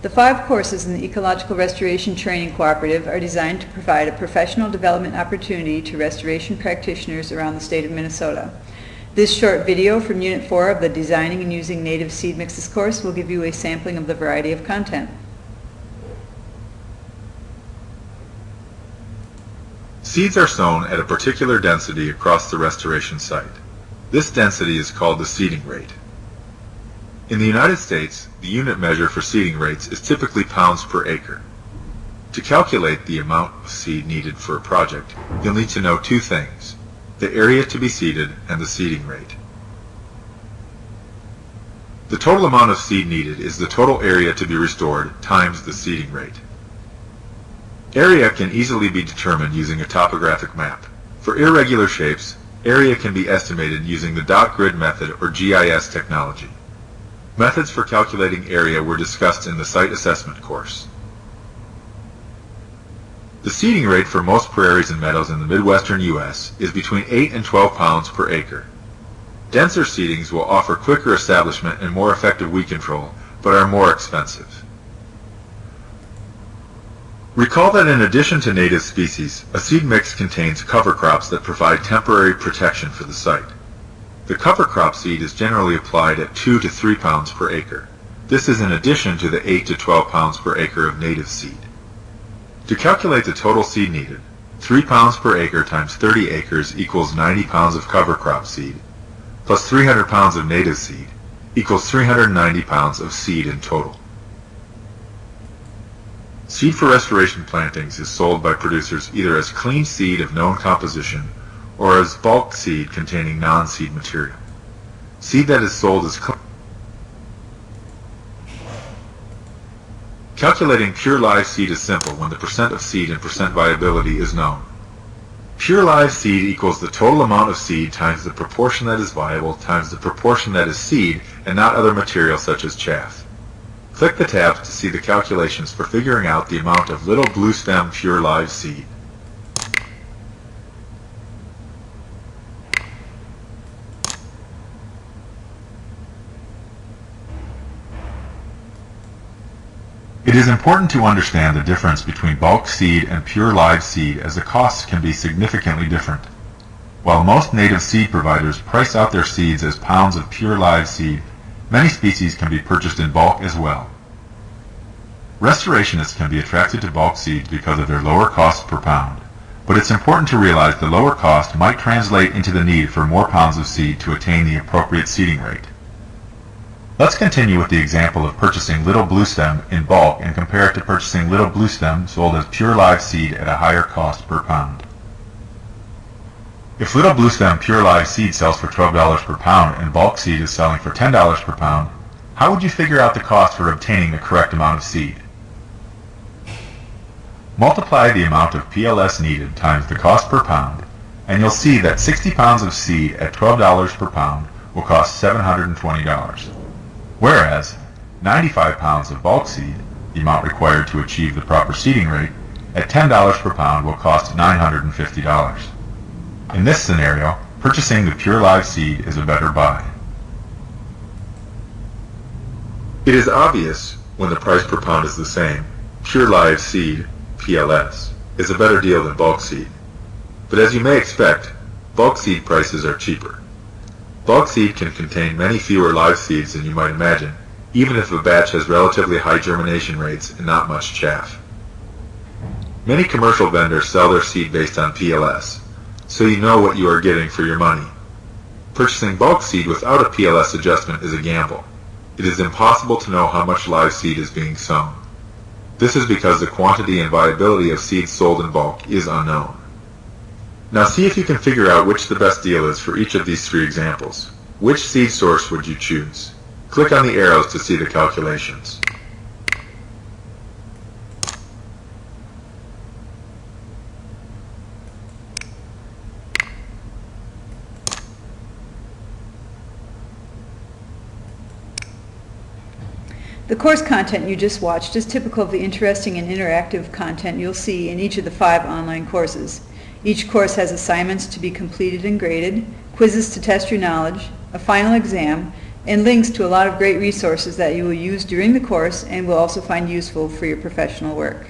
The 5 courses in the Ecological Restoration Training Cooperative are designed to provide a professional development opportunity to restoration practitioners around the state of Minnesota. This short video from Unit 4 of the Designing and Using Native Seed Mixes course will give you a sampling of the variety of content. Seeds are sown at a particular density across the restoration site. This density is called the seeding rate. In the United States, the unit measure for seeding rates is typically pounds per acre. To calculate the amount of seed needed for a project, you'll need to know 2 things: the area to be seeded and the seeding rate. The total amount of seed needed is the total area to be restored times the seeding rate. Area can easily be determined using a topographic map. For irregular shapes, area can be estimated using the dot grid method or GIS technology. Methods for calculating area were discussed in the site assessment course. The seeding rate for most prairies and meadows in the Midwestern U.S. is between 8 and 12 pounds per acre. Denser seedings will offer quicker establishment and more effective weed control, but are more expensive. Recall that in addition to native species, a seed mix contains cover crops that provide temporary protection for the site. The cover crop seed is generally applied at 2 to 3 pounds per acre. This is in addition to the 8 to 12 pounds per acre of native seed. To calculate the total seed needed, 3 pounds per acre times 30 acres equals 90 pounds of cover crop seed, plus 300 pounds of native seed equals 390 pounds of seed in total. Seed for restoration plantings is sold by producers either as clean seed of known composition or as bulk seed containing non-seed material. Seed that is sold as clean. Calculating pure live seed is simple when the percent of seed and percent viability is known. Pure live seed equals the total amount of seed times the proportion that is viable times the proportion that is seed and not other material such as chaff. Click the tabs to see the calculations for figuring out the amount of little blue stem pure live seed. It is important to understand the difference between bulk seed and pure live seed, as the costs can be significantly different. While most native seed providers price out their seeds as pounds of pure live seed, many species can be purchased in bulk as well. Restorationists can be attracted to bulk seeds because of their lower cost per pound, but it's important to realize the lower cost might translate into the need for more pounds of seed to attain the appropriate seeding rate. Let's continue with the example of purchasing little blue stem in bulk and compare it to purchasing little blue stem sold as pure live seed at a higher cost per pound. If little blue stem pure live seed sells for $12 per pound and bulk seed is selling for $10 per pound, how would you figure out the cost for obtaining the correct amount of seed? Multiply the amount of PLS needed times the cost per pound, and you'll see that 60 pounds of seed at $12 per pound will cost $720. Whereas 95 pounds of bulk seed, the amount required to achieve the proper seeding rate, at $10 per pound will cost $950. In this scenario, purchasing the pure live seed is a better buy. It is obvious when the price per pound is the same, pure live seed, PLS, is a better deal than bulk seed. But as you may expect, bulk seed prices are cheaper. Bulk seed can contain many fewer live seeds than you might imagine, even if a batch has relatively high germination rates and not much chaff. Many commercial vendors sell their seed based on PLS, so you know what you are getting for your money. Purchasing bulk seed without a PLS adjustment is a gamble. It is impossible to know how much live seed is being sown. This is because the quantity and viability of seeds sold in bulk is unknown. Now see if you can figure out which the best deal is for each of these 3 examples. Which seed source would you choose? Click on the arrows to see the calculations. The course content you just watched is typical of the interesting and interactive content you'll see in each of the 5 online courses. Each course has assignments to be completed and graded, quizzes to test your knowledge, a final exam, and links to a lot of great resources that you will use during the course and will also find useful for your professional work.